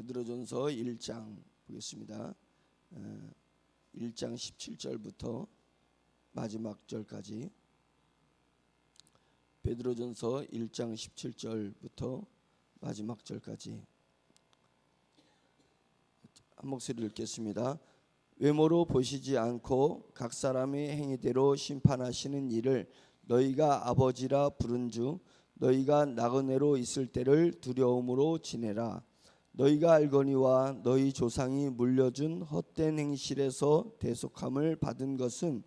베드로전서 1장 보겠습니다. 1장 17절부터 마지막 절까지. 베드로전서 1장 17절부터 마지막 절까지 한 목소리를 읽겠습니다. 외모로 보시지 않고 각 사람의 행위대로 심판하시는 이를 너희가 아버지라 부른 주 너희가 나그네로 있을 때를 두려움으로 지내라. 너희가 알거니와 너희 조상이 물려준 헛된 행실에서 대속함을 받은 것은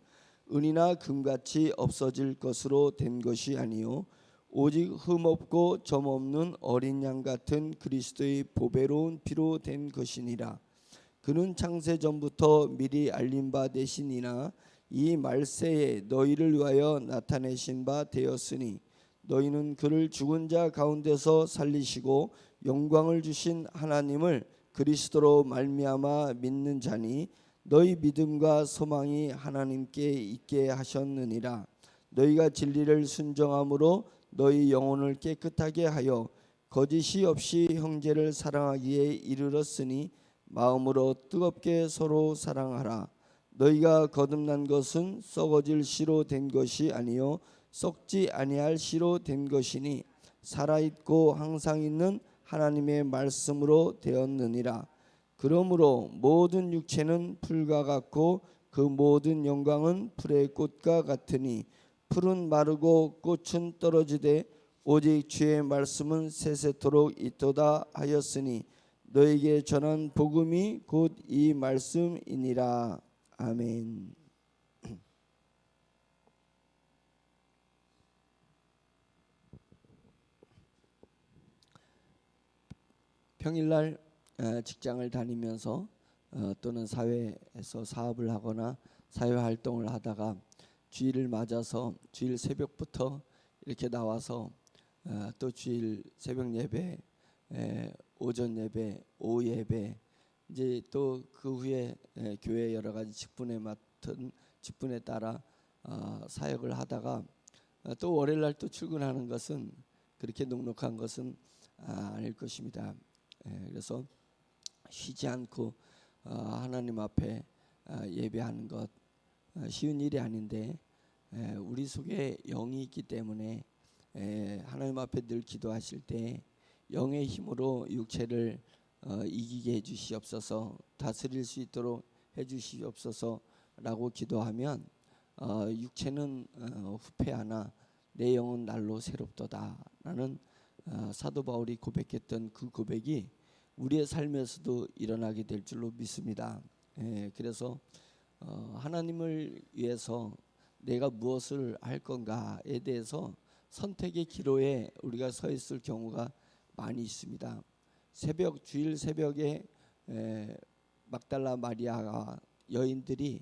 은이나 금같이 없어질 것으로 된 것이 아니요 오직 흠없고 점없는 어린 양 같은 그리스도의 보배로운 피로 된 것이니라. 그는 창세 전부터 미리 알린 바 되시니나 이 말세에 너희를 위하여 나타내신 바 되었으니 너희는 그를 죽은 자 가운데서 살리시고 영광을 주신 하나님을 그리스도로 말미암아 믿는 자니 너희 믿음과 소망이 하나님께 있게 하셨느니라. 너희가 진리를 순종함으로 너희 영혼을 깨끗하게 하여 거짓이 없이 형제를 사랑하기에 이르렀으니 마음으로 뜨겁게 서로 사랑하라. 너희가 거듭난 것은 썩어질 씨로 된 것이 아니요 썩지 아니할 씨로 된 것이니 살아있고 항상 있는 하나님의 말씀으로 되었느니라. 그러므로 모든 육체는 풀과 같고 그 모든 영광은 풀의 꽃과 같으니 풀은 마르고 꽃은 떨어지되 오직 주의 말씀은 세세토록 있도다 하였으니 너에게 전한 복음이 곧 이 말씀이니라. 아멘. 평일날 직장을 다니면서 또는 사회에서 사업을 하거나 사회활동을 하다가 주일을 맞아서 주일 새벽부터 이렇게 나와서 또 주일 새벽 예배, 오전 예배, 오후 예배, 이제 또 그 후에 교회 여러 가지 직분에 맡은 직분에 따라 사역을 하다가 또 월요일날 또 출근하는 것은 그렇게 넉넉한 것은 아닐 것입니다. 그래서 쉬지 않고 하나님 앞에 예배하는 것 쉬운 일이 아닌데 우리 속에 영이 있기 때문에 하나님 앞에 늘 기도하실 때 영의 힘으로 육체를 이기게 해주시옵소서, 다스릴 수 있도록 해주시옵소서라고 기도하면 육체는 후패하나 내 영은 날로 새롭도다라는 사도 바울이 고백했던 그 고백이 우리의 삶에서도 일어나게 될 줄로 믿습니다. 그래서 하나님을 위해서 내가 무엇을 할 건가에 대해서 선택의 기로에 우리가 서 있을 경우가 많이 있습니다. 주일 새벽에 막달라 마리아와 여인들이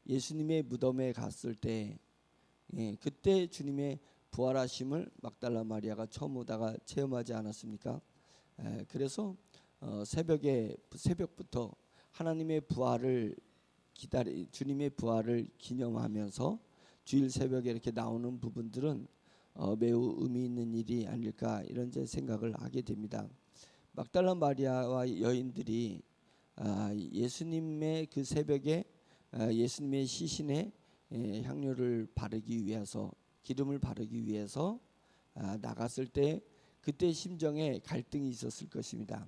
예수님의 무덤에 갔을 때 그때 주님의 부활하심을 막달라 마리아가 처음 오다가 체험하지 않았습니까? 그래서 새벽부터 하나님의 부활을 주님의 부활을 기념하면서 주일 새벽에 이렇게 나오는 부분들은 매우 의미 있는 일이 아닐까 이런 제 생각을 하게 됩니다. 막달라 마리아와 여인들이 예수님의 그 새벽에 예수님의 시신에 향료를 바르기 위해서 기름을 바르기 위해서 나갔을 때 그때 심정에 갈등이 있었을 것입니다.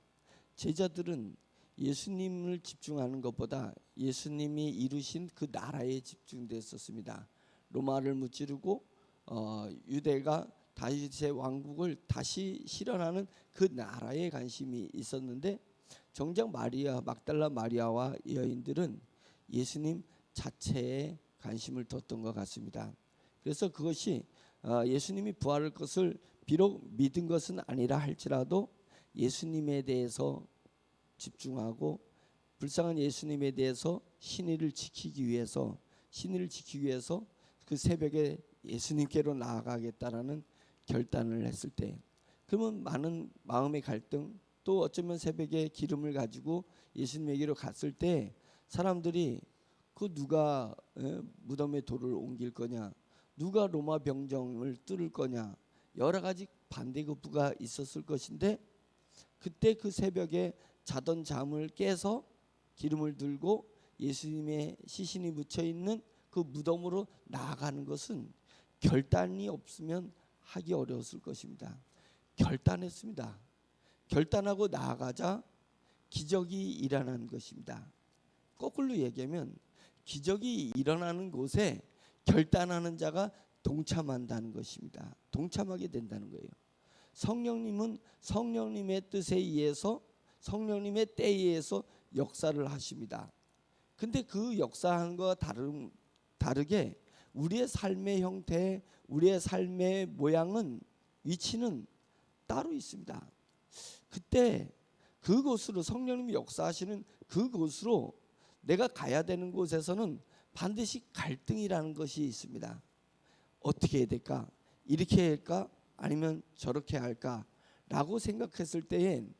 제자들은 예수님을 집중하는 것보다 예수님이 이루신 그 나라에 집중됐었습니다. 로마를 무찌르고 유대가 다윗의 왕국을 다시 실현하는 그 나라에 관심이 있었는데 정작 막달라 마리아와 여인들은 예수님 자체에 관심을 뒀던 것 같습니다. 그래서 그것이 예수님이 부활할 것을 비록 믿은 것은 아니라 할지라도 예수님에 대해서 집중하고 불쌍한 예수님에 대해서 신의를 지키기 위해서 그 새벽에 예수님께로 나아가겠다라는 결단을 했을 때 그러면 많은 마음의 갈등 또 어쩌면 새벽에 기름을 가지고 예수님에게로 갔을 때 사람들이 그 누가 무덤에 돌을 옮길 거냐, 누가 로마 병정을 뚫을 거냐 여러 가지 반대급부가 있었을 것인데 그때 그 새벽에 자던 잠을 깨서 기름을 들고 예수님의 시신이 묻혀 있는 그 무덤으로 나아가는 것은 결단이 없으면 하기 어려웠을 것입니다. 결단했습니다. 결단하고 나아가자 기적이 일어난 것입니다. 거꾸로 얘기하면 기적이 일어나는 곳에 결단하는 자가 동참한다는 것입니다. 동참하게 된다는 거예요. 성령님은 성령님의 뜻에 의해서 성령님의 때에 의해서 역사를 하십니다. 근데 그 역사하는 것과 다르게 우리의 삶의 형태, 우리의 삶의 모양은, 위치는 따로 있습니다. 그때 그곳으로, 성령님이 역사하시는 그곳으로 내가 가야 되는 곳에서는 반드시 갈등이라는 것이 있습니다. 어떻게 해야 될까? 이렇게 해야 할까? 아니면 저렇게 할까? 라고 생각했을 때엔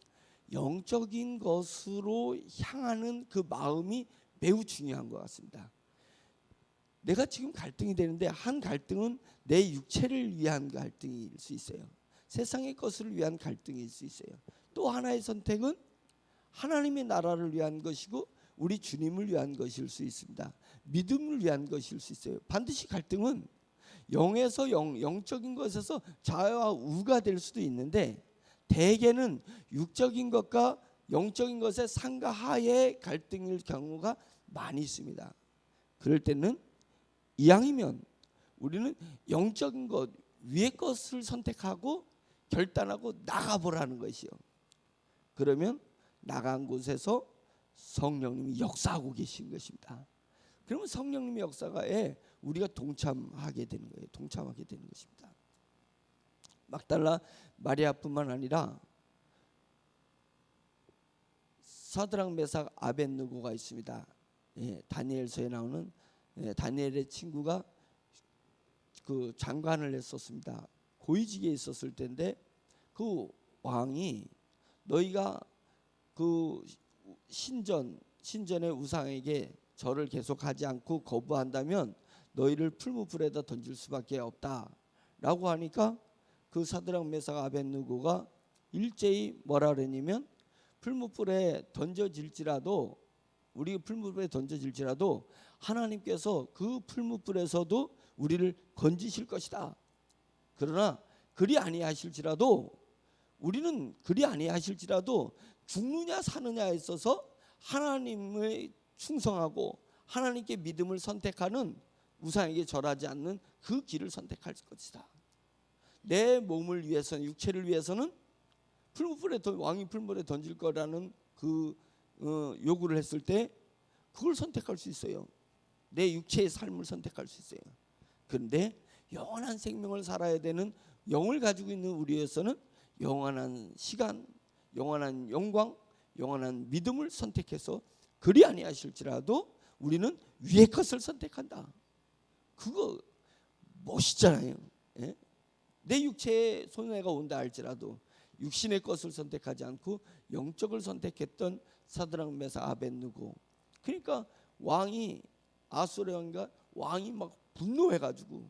영적인 것으로 향하는 그 마음이 매우 중요한 것 같습니다. 내가 지금 갈등이 되는데, 한 갈등은 내 육체를 위한 갈등일 수 있어요. 세상의 것을 위한 갈등일 수 있어요. 또 하나의 선택은 하나님의 나라를 위한 것이고 우리 주님을 위한 것일 수 있습니다. 믿음을 위한 것일 수 있어요. 반드시 갈등은 영에서 영적인 것에서 좌와 우가 될 수도 있는데, 대개는 육적인 것과 영적인 것의 상과 하의 갈등일 경우가 많이 있습니다. 그럴 때는 이왕이면 우리는 영적인 것, 위의 것을 선택하고 결단하고 나가보라는 것이요. 그러면 나간 곳에서 성령님이 역사하고 계신 것입니다. 그러면 성령님의 역사에 우리가 동참하게 되는 거예요. 동참하게 되는 것입니다. 막달라 마리아뿐만 아니라 사드락 메삭 아벳느고가 있습니다. 다니엘서에 나오는 다니엘의 친구가 그 장관을 했었습니다. 고위직에 있었을 때인데, 그 왕이 너희가 그 신전의 우상에게 절을 계속하지 않고 거부한다면 너희를 풀무불에다 던질 수밖에 없다라고 하니까, 그 사드락 메삭 아벳느고가 일제히 뭐라 그러냐면, 풀무불에 던져질지라도, 우리 풀무불에 던져질지라도 하나님께서 그 풀무불에서도 우리를 건지실 것이다. 그러나 그리 아니하실지라도, 우리는 그리 아니하실지라도 죽느냐 사느냐에 있어서 하나님을 충성하고 하나님께 믿음을 선택하는, 우상에게 절하지 않는 그 길을 선택할 것이다. 내 몸을 위해서는, 육체를 위해서는 왕이 풀무불에 던질 거라는 그 요구를 했을 때 그걸 선택할 수 있어요. 내 육체의 삶을 선택할 수 있어요. 그런데 영원한 생명을 살아야 되는 영을 가지고 있는 우리에서는 영원한 시간, 영원한 영광, 영원한 믿음을 선택해서 그리 아니하실지라도 우리는 위의 것을 선택한다. 그거 멋있잖아요. 예? 내 육체에 손해가 온다 할지라도 육신의 것을 선택하지 않고 영적을 선택했던 사드락 메삭 아벳느고. 그러니까 왕이, 아수르 왕이 막 분노해가지고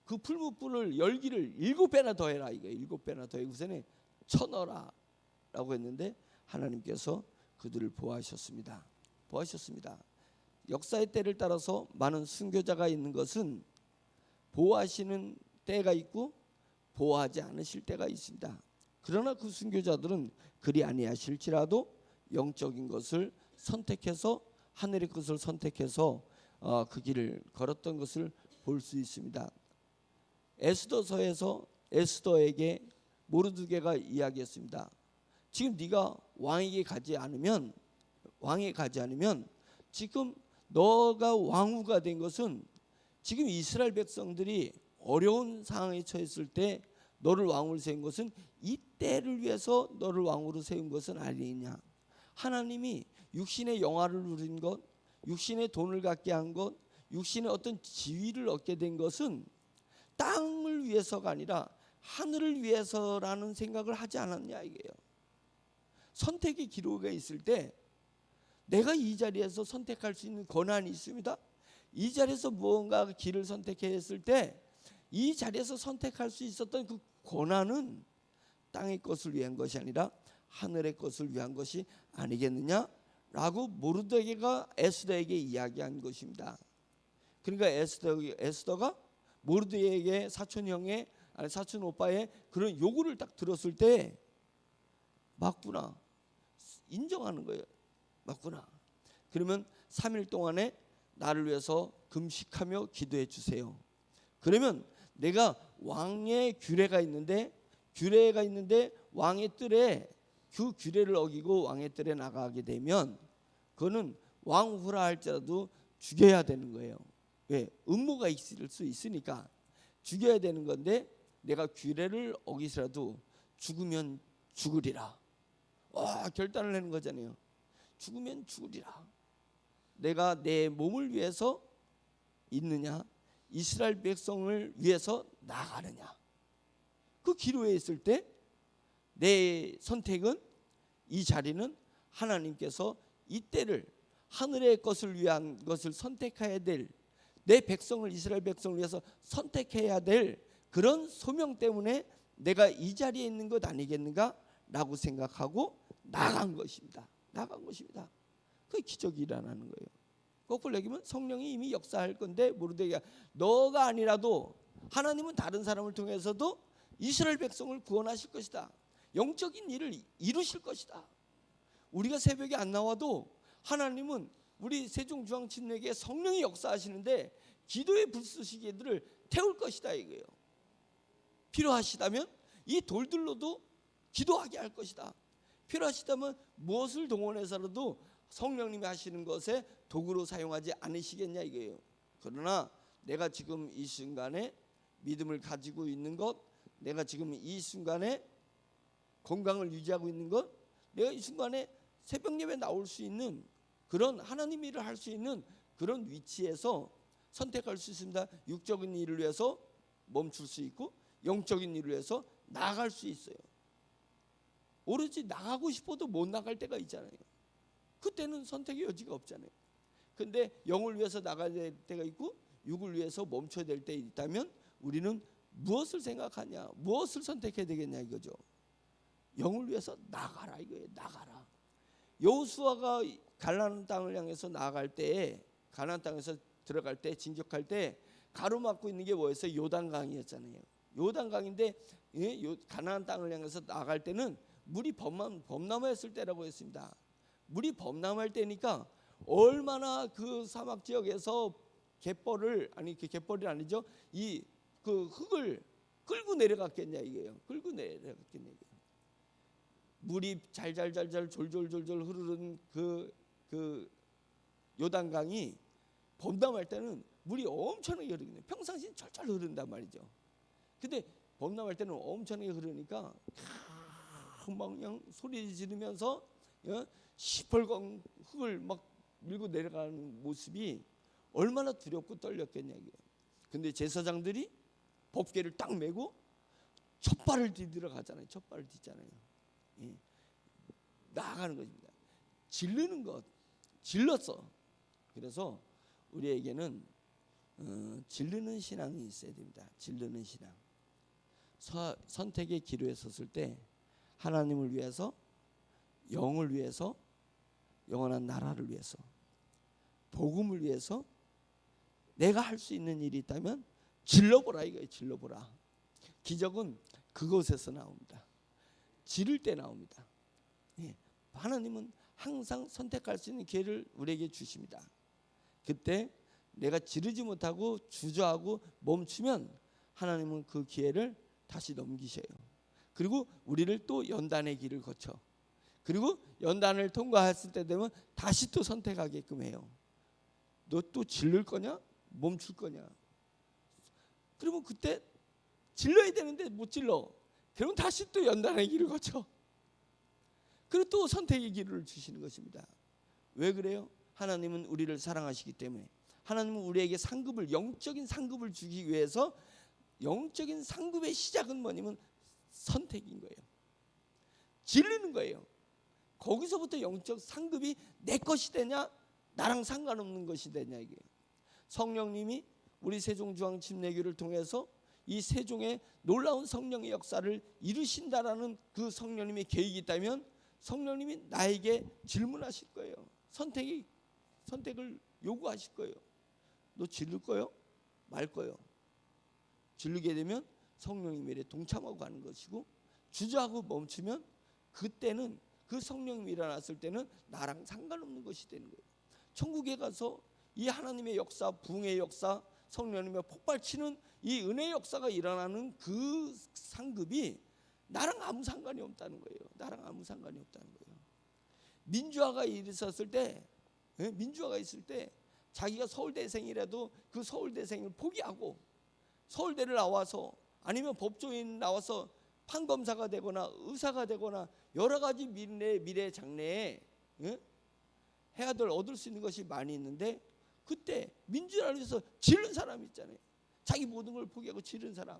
그 풀무불을 열기를 7배나 더해라, 이거 7배나 더해 우선에 쳐넣어라 라고 했는데, 하나님께서 그들을 보호하셨습니다. 역사의 때를 따라서 많은 순교자가 있는 것은 보호하시는 때가 있고 보호하지 않으실 때가 있습니다. 그러나 그 순교자들은 그리 아니하실지라도 영적인 것을 선택해서, 하늘의 것을 선택해서 그 길을 걸었던 것을 볼 수 있습니다. 에스더서에서 에스더에게 모르드게가 이야기했습니다. 지금 네가 왕에게 가지 않으면 지금 너가 왕후가 된 것은, 지금 이스라엘 백성들이 어려운 상황에 처했을 때 너를 왕으로 세운 것은 이 때를 위해서 너를 왕으로 세운 것은 아니냐. 하나님이 육신의 영화를 누린 것, 육신의 돈을 갖게 한 것, 육신의 어떤 지위를 얻게 된 것은 땅을 위해서가 아니라 하늘을 위해서라는 생각을 하지 않았냐 이게요. 선택의 기로가 있을 때 내가 이 자리에서 선택할 수 있는 권한이 있습니다. 이 자리에서 무언가 길을 선택했을 때 이 자리에서 선택할 수 있었던 그 권한은 땅의 것을 위한 것이 아니라 하늘의 것을 위한 것이 아니겠느냐라고 모르드게가 에스더에게 이야기한 것입니다. 그러니까 에스더가 모르드게에게 사촌 오빠의 그런 요구를 딱 들었을 때 맞구나, 인정하는 거예요. 맞구나. 그러면 3일 동안에 나를 위해서 금식하며 기도해 주세요. 그러면 내가 왕의 규례가 있는데 왕의 뜰에 그 규례를 어기고 왕의 뜰에 나가게 되면 그거는 왕후라 할지라도 죽여야 되는 거예요. 왜? 음모가 있을 수 있으니까 죽여야 되는 건데 내가 규례를 어기서라도 죽으면 죽으리라. 결단을 하는 거잖아요. 죽으면 죽으리라. 내가 내 몸을 위해서 있느냐, 이스라엘 백성을 위해서 나가느냐. 그 기로에 있을 때 내 선택은, 이 자리는 하나님께서 이때를 하늘의 것을 위한 것을 선택해야 될, 내 백성을, 이스라엘 백성을 위해서 선택해야 될 그런 소명 때문에 내가 이 자리에 있는 것 아니겠는가 라고 생각하고 나간 것입니다. 그 기적이 일어나는 거예요. 거꾸로 얘기하면 성령이 이미 역사할 건데 모르드게가 너가 아니라도 하나님은 다른 사람을 통해서도 이스라엘 백성을 구원하실 것이다. 영적인 일을 이루실 것이다. 우리가 새벽에 안 나와도 하나님은 우리 세종중앙침례교회 성령이 역사하시는데 기도의 불쏘시개들을 태울 것이다 이거예요. 필요하시다면 이 돌들로도 기도하게 할 것이다. 필요하시다면 무엇을 동원해서라도 성령님이 하시는 것에 도구로 사용하지 않으시겠냐 이거예요. 그러나 내가 지금 이 순간에 믿음을 가지고 있는 것, 내가 지금 이 순간에 건강을 유지하고 있는 것, 내가 이 순간에 새벽 예배 나올 수 있는 그런 하나님 일을 할 수 있는 그런 위치에서 선택할 수 있습니다. 육적인 일을 위해서 멈출 수 있고 영적인 일을 위해서 나아갈 수 있어요. 오로지 나가고 싶어도 못 나갈 때가 있잖아요. 그때는 선택의 여지가 없잖아요. 근데 영을 위해서 나가야 될 때가 있고 육을 위해서 멈춰야 될 때 있다면 우리는 무엇을 생각하냐, 무엇을 선택해야 되겠냐 이거죠. 영을 위해서 나가라 이거예요. 나가라. 여호수아가 가나안 땅을 향해서 나아갈 때, 가나안 땅에서 들어갈 때, 진격할 때 가로막고 있는 게 뭐였어요? 요단강이었잖아요. 요단강인데 가나안 땅을 향해서 나아갈 때는 물이 범람했을 때라고 했습니다. 물이 범람할 때니까 얼마나 그 사막 지역에서 갯벌이 아니죠. 이 그 흙을 끌고 내려갔겠냐 이게요. 끌고 내려갔겠냐 이게. 물이 잘잘잘잘 졸졸졸졸 흐르는 그 요단강이 범람할 때는 물이 엄청나게 흐르거든요. 평상시엔 철철 흐른단 말이죠. 근데 범람할 때는 엄청나게 흐르니까 막 그냥 소리 지르면서 시뻘건 흙을 막 밀고 내려가는 모습이 얼마나 두렵고 떨렸겠냐 이게. 근데 제사장들이 법궤를 딱 메고 첫 발을 디디러 가잖아요. 첫 발을 딛잖아요. 나아가는 것입니다. 질르는 것, 질렀어. 그래서 우리에게는 질르는 신앙이 있어야 됩니다. 질르는 신앙. 선택의 기로에 섰을 때 하나님을 위해서, 영을 위해서, 영원한 나라를 위해서, 복음을 위해서 내가 할 수 있는 일이 있다면 질러보라 이거예요. 질러보라. 기적은 그곳에서 나옵니다. 지를 때 나옵니다. 하나님은 항상 선택할 수 있는 기회를 우리에게 주십니다. 그때 내가 지르지 못하고 주저하고 멈추면 하나님은 그 기회를 다시 넘기셔요. 그리고 우리를 또 연단의 길을 거쳐, 그리고 연단을 통과했을 때 되면 다시 또 선택하게끔 해요. 너 또 질를 거냐? 멈출 거냐? 그러면 그때 질러야 되는데 못 질러. 그러면 다시 또 연단의 길을 거쳐. 그리고 또 선택의 길을 주시는 것입니다. 왜 그래요? 하나님은 우리를 사랑하시기 때문에. 하나님은 우리에게 상급을, 영적인 상급을 주기 위해서, 영적인 상급의 시작은 뭐냐면 선택인 거예요. 질리는 거예요. 거기서부터 영적 상급이 내 것이 되냐, 나랑 상관없는 것이 되냐 이게. 성령님이 우리 세종중앙침례교를 통해서 이 세종의 놀라운 성령의 역사를 이루신다라는 그 성령님의 계획이 있다면 성령님이 나에게 질문하실 거예요. 선택을 요구하실 거예요. 너 지를 거요? 말 거요? 지르게 되면 성령님의 일에 동참하고 가는 것이고, 주저하고 멈추면 그때는 그 성령님이 일어났을 때는 나랑 상관없는 것이 되는 거예요. 천국에 가서 이 하나님의 역사, 부흥의 역사, 성령님의 폭발치는 이 은혜의 역사가 일어나는 그 상급이 나랑 아무 상관이 없다는 거예요. 나랑 아무 상관이 없다는 거예요. 민주화가 있었을 때, 민주화가 있을 때 자기가 서울대생이라도 그 서울대생을 포기하고 서울대를 나와서, 아니면 법조인 나와서 판검사가 되거나 의사가 되거나 여러 가지 미래 장래에 해야 될, 얻을 수 있는 것이 많이 있는데, 그때 민주화를 위해서 지른 사람이 있잖아요. 자기 모든 걸 포기하고 지른 사람.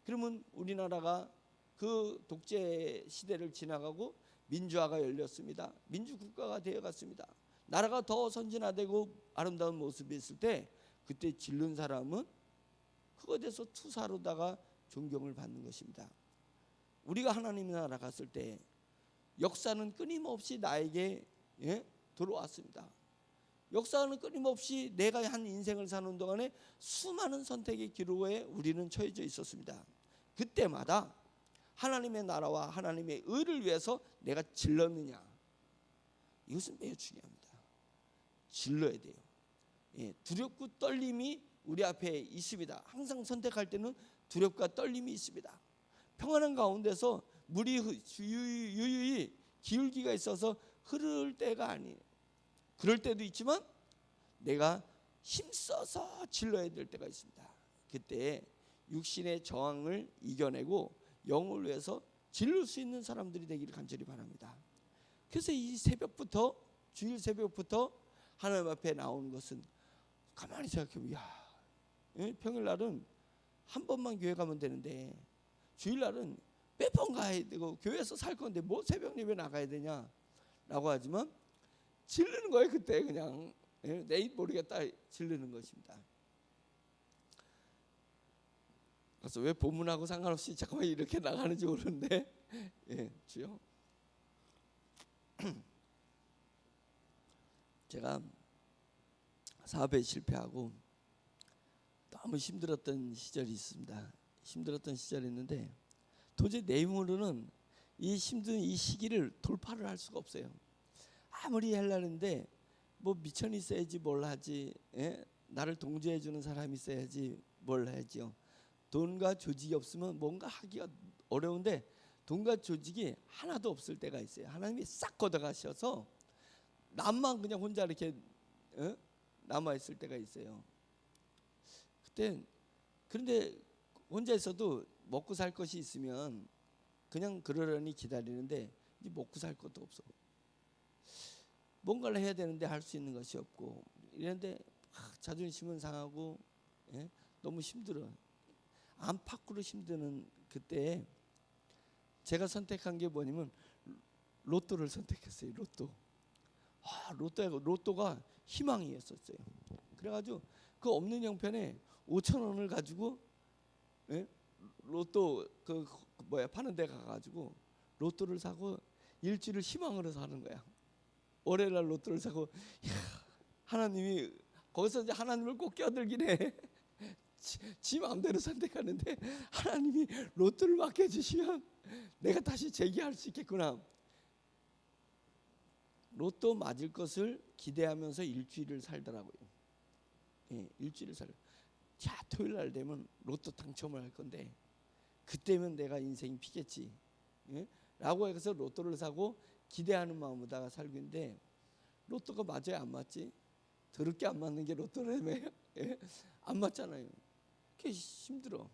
그러면 우리나라가 그 독재 시대를 지나가고 민주화가 열렸습니다. 민주국가가 되어갔습니다. 나라가 더 선진화되고 아름다운 모습이 있을 때, 그때 지른 사람은 그것에 대해서 투사로다가 존경을 받는 것입니다. 우리가 하나님 나라 갔을 때 역사는 끊임없이 나에게 들어왔습니다. 역사는 끊임없이 내가 한 인생을 사는 동안에 수많은 선택의 기로에 우리는 처해져 있었습니다. 그때마다 하나님의 나라와 하나님의 의를 위해서 내가 질렀느냐, 이것은 매우 중요합니다. 질러야 돼요. 두렵고 떨림이 우리 앞에 있습니다. 항상 선택할 때는 두렵과 떨림이 있습니다. 평안한 가운데서 물이 유유히 기울기가 있어서 흐를 때가 아니에요. 그럴 때도 있지만 내가 힘써서 질러야 될 때가 있습니다. 그때 육신의 저항을 이겨내고 영을 위해서 질를 수 있는 사람들이 되기를 간절히 바랍니다. 그래서 이 새벽부터, 주일 새벽부터 하나님 앞에 나오는 것은, 가만히 생각해보면, 평일날은 한 번만 교회 가면 되는데 주일날은 몇 번 가야 되고 교회에서 살 건데 뭐 새벽 예배 나가야 되냐 라고 하지만, 질르는 거예요. 그때 그냥 내 입 모르겠다 질르는 것입니다. 그래서 왜 본문하고 상관없이 잠깐만 이렇게 나가는지 모르는데, 주여, 제가 사업에 실패하고 너무 힘들었던 시절이 있습니다. 힘들었던 시절이 있는데 도저히 내 힘으로는 이 힘든 이 시기를 돌파를 할 수가 없어요. 아무리 하려는데 뭐 미천이 있어야지 뭘 하지, 나를 동조해 주는 사람이 있어야지 뭘 하지요. 돈과 조직이 없으면 뭔가 하기가 어려운데 돈과 조직이 하나도 없을 때가 있어요. 하나님이 싹 걷어가셔서 남만 그냥 혼자 이렇게 남아 있을 때가 있어요. 그때 그런데 혼자 있어도 먹고 살 것이 있으면 그냥 그러려니 기다리는데 이제 먹고 살 것도 없어. 뭔가를 해야 되는데 할 수 있는 것이 없고 이런데 자존심은 상하고 너무 힘들어. 안팎으로 힘드는 그때 제가 선택한 게 뭐냐면 로또를 선택했어요. 로또가 희망이었었어요. 그래가지고 그 없는 형편에 5,000원을 가지고 로또 파는 데 가가지고 로또를 사고 일주일을 희망으로 사는 거야. 월요일날 로또를 사고, 하나님이 거기서 이제 하나님을 꼭 껴들긴 해. 지 마음대로 선택하는데 하나님이 로또를 맡겨주시면 내가 다시 재기할 수 있겠구나. 로또 맞을 것을 기대하면서 일주일을 살더라고요. 일주일을 자, 토요일 날 되면 로또 당첨을 할 건데 그때면 내가 인생이 피겠지, 라고 해서 로또를 사고 기대하는 마음으로다가 살고 있는데, 로또가 맞아요, 안 맞지? 더럽게 안 맞는 게 로또라며. 안 맞잖아요. 그게 힘들어.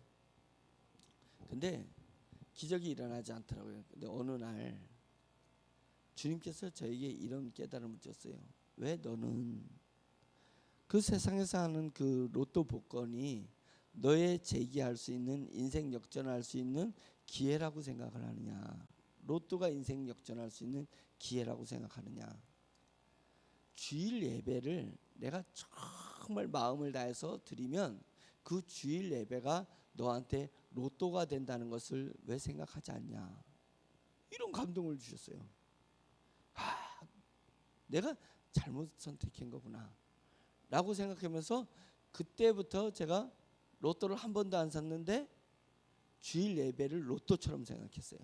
근데 기적이 일어나지 않더라고요. 근데 어느 날 주님께서 저에게 이런 깨달음을 줬어요. 왜 너는 그 세상에서 하는 그 로또 복권이 너의 재기할 수 있는, 인생 역전할 수 있는 기회라고 생각을 하느냐? 로또가 인생 역전할 수 있는 기회라고 생각하느냐? 주일 예배를 내가 정말 마음을 다해서 드리면 그 주일 예배가 너한테 로또가 된다는 것을 왜 생각하지 않냐? 이런 감동을 주셨어요. 아, 내가 잘못 선택한 거구나 라고 생각하면서 그때부터 제가 로또를 한 번도 안 샀는데 주일 예배를 로또처럼 생각했어요.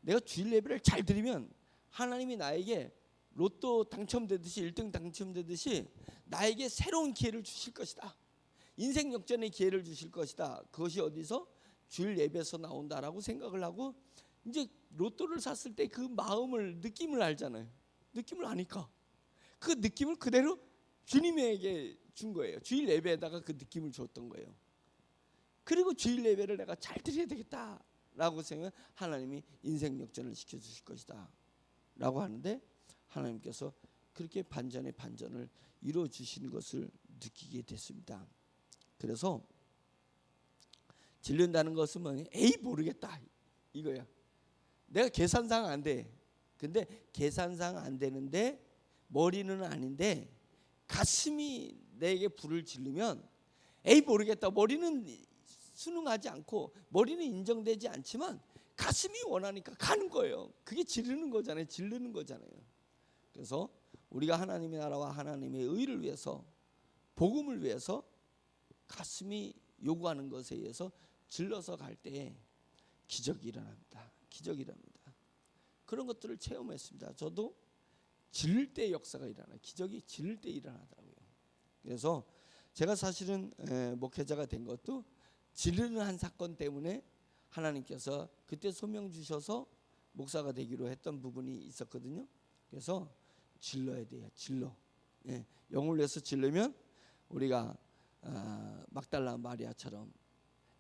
내가 주일 예배를 잘 드리면 하나님이 나에게 로또 당첨되듯이 1등 당첨되듯이 나에게 새로운 기회를 주실 것이다. 인생 역전의 기회를 주실 것이다. 그것이 어디서? 주일 예배에서 나온다라고 생각을 하고 이제 로또를 샀을 때 그 마음을 느낌을 알잖아요. 느낌을 아니까 그 느낌을 그대로 주님에게 준 거예요. 주일 예배에다가 그 느낌을 줬던 거예요. 그리고 주일 예배를 내가 잘 드려야 되겠다라고 생각하면 하나님이 인생 역전을 시켜주실 것이다 라고 하는데 하나님께서 그렇게 반전의 반전을 이루어주시는 것을 느끼게 됐습니다. 그래서 질른다는 것은 뭐냐? 에이 모르겠다 이거야. 내가 계산상 안 돼. 근데 계산상 안 되는데 머리는 아닌데 가슴이 내게 불을 지르면 에이 모르겠다. 머리는 순응하지 않고 머리는 인정되지 않지만 가슴이 원하니까 가는 거예요. 그게 지르는 거잖아요. 질르는 거잖아요. 그래서 우리가 하나님의 나라와 하나님의 의를 위해서 복음을 위해서 가슴이 요구하는 것에 의해서 질러서 갈 때 기적이 일어납니다. 기적이 일어납니다. 그런 것들을 체험했습니다. 저도 질릴 때 역사가 일어나요. 기적이 질릴 때 일어나더라고요. 그래서 제가 사실은 목회자가 된 것도 질르는 한 사건 때문에 하나님께서 그때 소명 주셔서 목사가 되기로 했던 부분이 있었거든요. 그래서 질러야 돼요. 질러. 영을 위해서 질르면 우리가 막달라 마리아처럼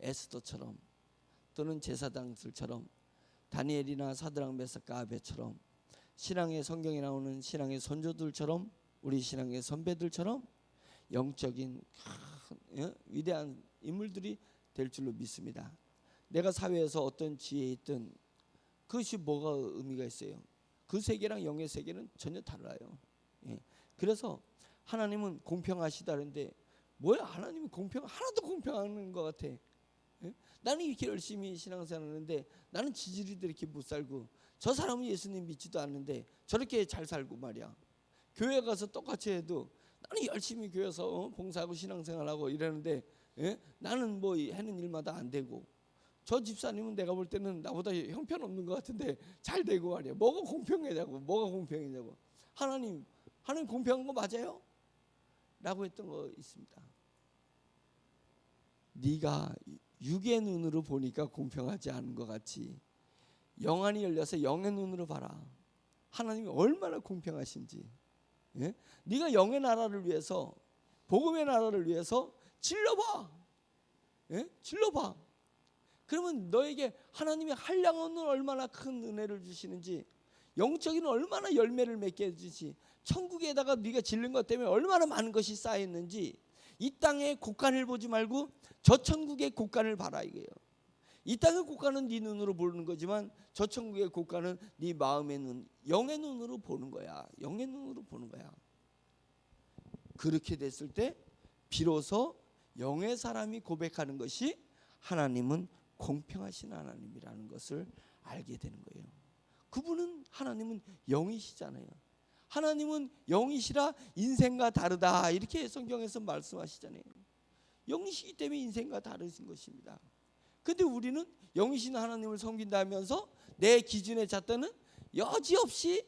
에스더처럼 또는 제사장들처럼 다니엘이나 사드락 메삭과 아벳처럼 신앙의 성경에 나오는 신앙의 선조들처럼 우리 신앙의 선배들처럼 영적인 위대한 인물들이 될 줄로 믿습니다. 내가 사회에서 어떤 지혜에 있든 그것이 뭐가 의미가 있어요? 그 세계랑 영의 세계는 전혀 달라요. 그래서 하나님은 공평하시다는데 뭐야? 하나님이 하나도 공평한 것 같아. 나는 이렇게 열심히 신앙생활하는데 나는 지지리도 이렇게 못 살고 저 사람은 예수님 믿지도 않는데 저렇게 잘 살고 말이야. 교회 가서 똑같이 해도 나는 열심히 교회에서 봉사하고 신앙생활하고 이러는데 나는 뭐 하는 일마다 안 되고 저 집사님은 내가 볼 때는 나보다 형편없는 것 같은데 잘 되고 말이야. 뭐가 공평하냐고. 뭐가 공평하냐고. 하나님 공평한 거 맞아요? 라고 했던 거 있습니다. 네가 육의 눈으로 보니까 공평하지 않은 것 같이 영안이 열려서 영의 눈으로 봐라. 하나님이 얼마나 공평하신지. 네가 영의 나라를 위해서 복음의 나라를 위해서 질러봐. 질러봐. 그러면 너에게 하나님이 한량없는 얼마나 큰 은혜를 주시는지 영적인 얼마나 열매를 맺게 해주시 천국에다가 네가 질른 것 때문에 얼마나 많은 것이 쌓였는지 이 땅의 곳간을 보지 말고 저 천국의 곳간을 봐라 이거예요. 이 땅의 곳간은 네 눈으로 보는 거지만 저 천국의 곳간은 네 마음의 눈, 영의 눈으로 보는 거야. 영의 눈으로 보는 거야. 그렇게 됐을 때 비로소 영의 사람이 고백하는 것이 하나님은 공평하신 하나님이라는 것을 알게 되는 거예요. 그분은 하나님은 영이시잖아요. 하나님은 영이시라 인생과 다르다 이렇게 성경에서 말씀하시잖아요. 영이시기 때문에 인생과 다르신 것입니다. 근데 우리는 영이신 하나님을 섬긴다면서 내 기준의 잣대는 여지없이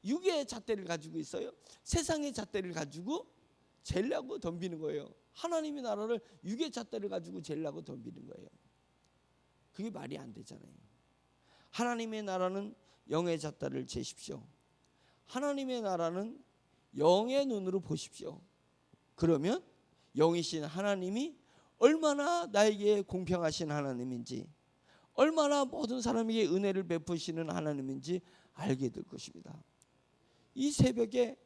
육의 잣대를 가지고 있어요. 세상의 잣대를 가지고 재려고 덤비는 거예요. 하나님의 나라를 육의 잣대를 가지고 재려고 덤비는 거예요. 그게 말이 안 되잖아요. 하나님의 나라는 영의 잣대를 재십시오. 하나님의 나라는 영의 눈으로 보십시오. 그러면 영이신 하나님이 얼마나 나에게 공평하신 하나님인지 얼마나 모든 사람에게 은혜를 베푸시는 하나님인지 알게 될 것입니다. 이 새벽에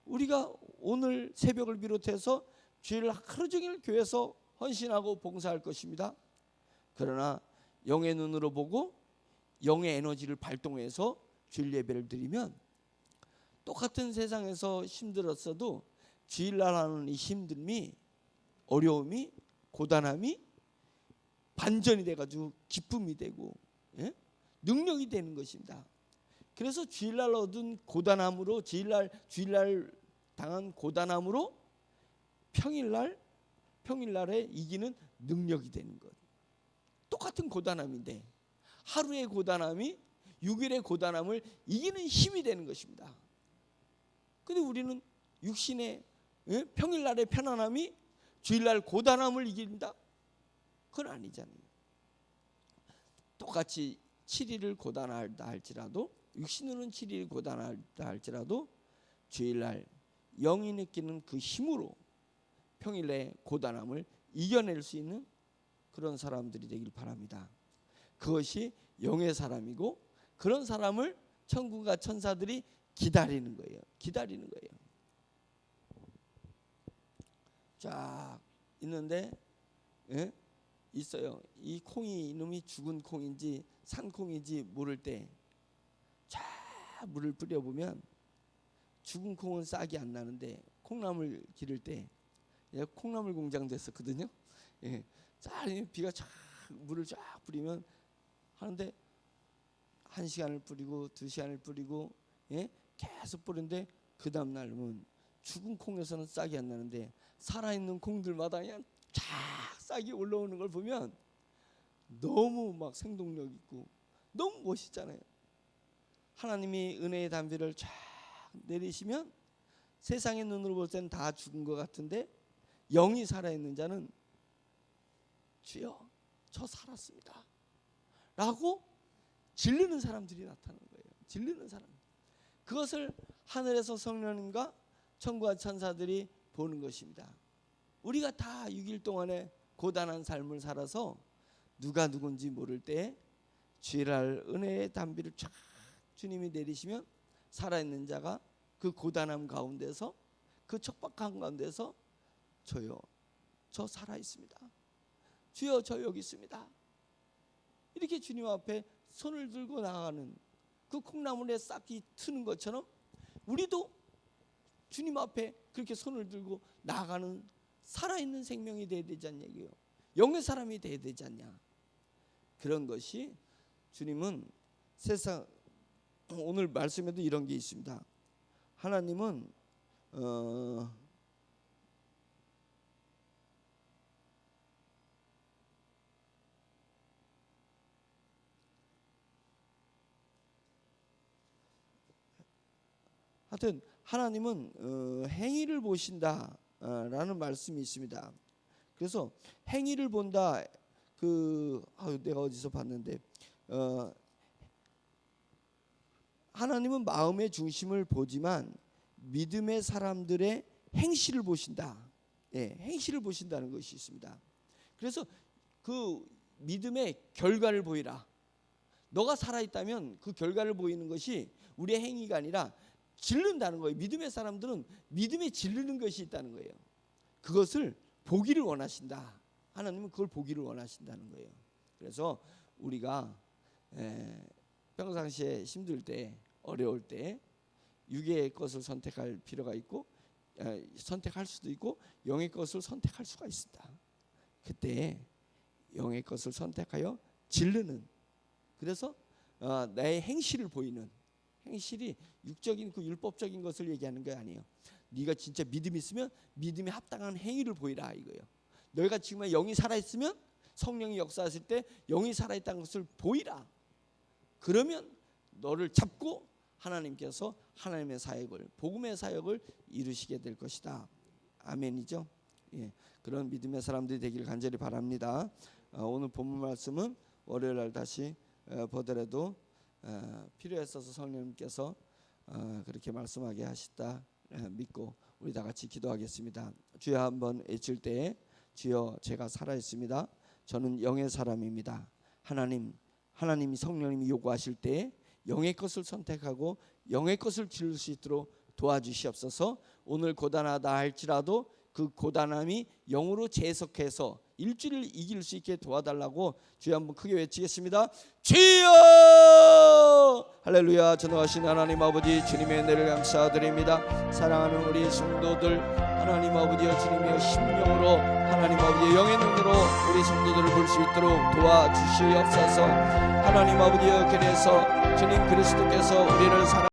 우리가 오늘 새벽을 비롯해서 주일 하루 종일 교회에서 헌신하고 봉사할 것입니다. 그러나 영의 눈으로 보고 영의 에너지를 발동해서 주일 예배를 드리면 똑같은 세상에서 힘들었어도 주일날 하는 이 힘듦이 어려움이 고단함이 반전이 돼가지고 기쁨이 되고 능력이 되는 것입니다. 그래서 주일날 얻은 고단함으로 주일날 당한 고단함으로 평일날에 이기는 능력이 되는 것. 똑같은 고단함인데 하루의 고단함이 6일의 고단함을 이기는 힘이 되는 것입니다. 근데 우리는 육신의 평일날의 편안함이 주일날 고단함을 이긴다? 그건 아니잖아요. 똑같이 7일을 고단하다 할지라도, 육신으로는 7일이 고단하다 할지라도 주일날 영이 느끼는 그 힘으로 평일의 고단함을 이겨낼 수 있는 그런 사람들이 되길 바랍니다. 그것이 영의 사람이고, 그런 사람을 천군과 천사들이 기다리는 거예요. 쫙 있는데 있어요. 이 콩이 이놈이 죽은 콩인지 산콩인지 모를 때 쫙 물을 뿌려보면 죽은 콩은 싹이 안 나는데 콩나물 기를 때, 콩나물 공장 됐었거든요. 쫙 비가 쫙 물을 쫙 뿌리면 하는데 1시간을 뿌리고 2시간을 뿌리고 계속 뿌리는데 그 다음 날은 죽은 콩에서는 싹이 안 나는데 살아있는 콩들마다 그냥 쫙 싹이 올라오는 걸 보면 너무 막 생동력 있고 너무 멋있잖아요. 하나님이 은혜의 담비를 쫙 내리시면 세상의 눈으로 볼 때는 다 죽은 것 같은데 영이 살아있는 자는 주여 저 살았습니다 라고 질르는 사람들이 나타나는 거예요. 질르는 사람. 그것을 하늘에서 성령님과 천구와 천사들이 보는 것입니다. 우리가 다 6일 동안에 고단한 삶을 살아서 누가 누군지 모를 때 주일날 은혜의 담비를 쫙 주님이 내리시면 살아있는 자가 그 고단함 가운데서, 그 척박한 가운데서 저요 저 살아있습니다. 주여 저 여기 있습니다. 이렇게 주님 앞에 손을 들고 나가는 그 콩나물에 싹이 트는 것처럼 우리도 주님 앞에 그렇게 손을 들고 나가는 살아있는 생명이 되어야 되지 않냐 이거예요. 영의 사람이 되어야 되지 않냐. 그런 것이 주님은 세상, 오늘 말씀에도 이런 게 있습니다. 하나님은 하여튼 하나님은 행위를 보신다라는 말씀이 있습니다. 그래서 행위를 본다. 내가 어디서 봤는데 하나님은 마음의 중심을 보지만 믿음의 사람들의 행실을 보신다. 행실을 보신다는 것이 있습니다. 그래서 그 믿음의 결과를 보이라. 너가 살아있다면 그 결과를 보이는 것이 우리의 행위가 아니라 질른다는 거예요. 믿음의 사람들은 믿음에 질르는 것이 있다는 거예요. 그것을 보기를 원하신다. 하나님은 그걸 보기를 원하신다는 거예요. 그래서 우리가 평상시에 힘들 때, 어려울 때 육의 것을 선택할 필요가 있고, 선택할 수도 있고 영의 것을 선택할 수가 있습니다. 그때 영의 것을 선택하여 질르는, 그래서 나의 행실을 보이는, 행실이 육적인 그 율법적인 것을 얘기하는 게 아니에요. 네가 진짜 믿음이 있으면 믿음에 합당한 행위를 보이라 이거예요. 너희가 지금 영이 살아있으면, 성령이 역사하실 때 영이 살아있다는 것을 보이라. 그러면 너를 잡고 하나님께서 하나님의 사역을, 복음의 사역을 이루시게 될 것이다. 아멘이죠. 그런 믿음의 사람들이 되길 간절히 바랍니다. 오늘 본문 말씀은 월요일날 다시 보더라도 필요했어서 성령님께서 그렇게 말씀하게 하시다 믿고 우리 다 같이 기도하겠습니다. 주여 한번 외칠 때에 주여 제가 살아있습니다. 저는 영의 사람입니다. 하나님이 성령님이 요구하실 때 영의 것을 선택하고 영의 것을 지을 수 있도록 도와주시옵소서. 오늘 고단하다 할지라도 그 고단함이 영으로 재석해서 일주일을 이길 수 있게 도와달라고 주여 한번 크게 외치겠습니다. 주여! 할렐루야. 전능하신 하나님 아버지, 주님의 은혜를 감사드립니다. 사랑하는 우리 성도들, 하나님 아버지여, 주님의 심령으로, 하나님 아버지의 영의 눈으로 우리 성도들을 볼 수 있도록 도와주시옵소서. 하나님 아버지여, 그래서 주님 그리스도께서 우리를 사랑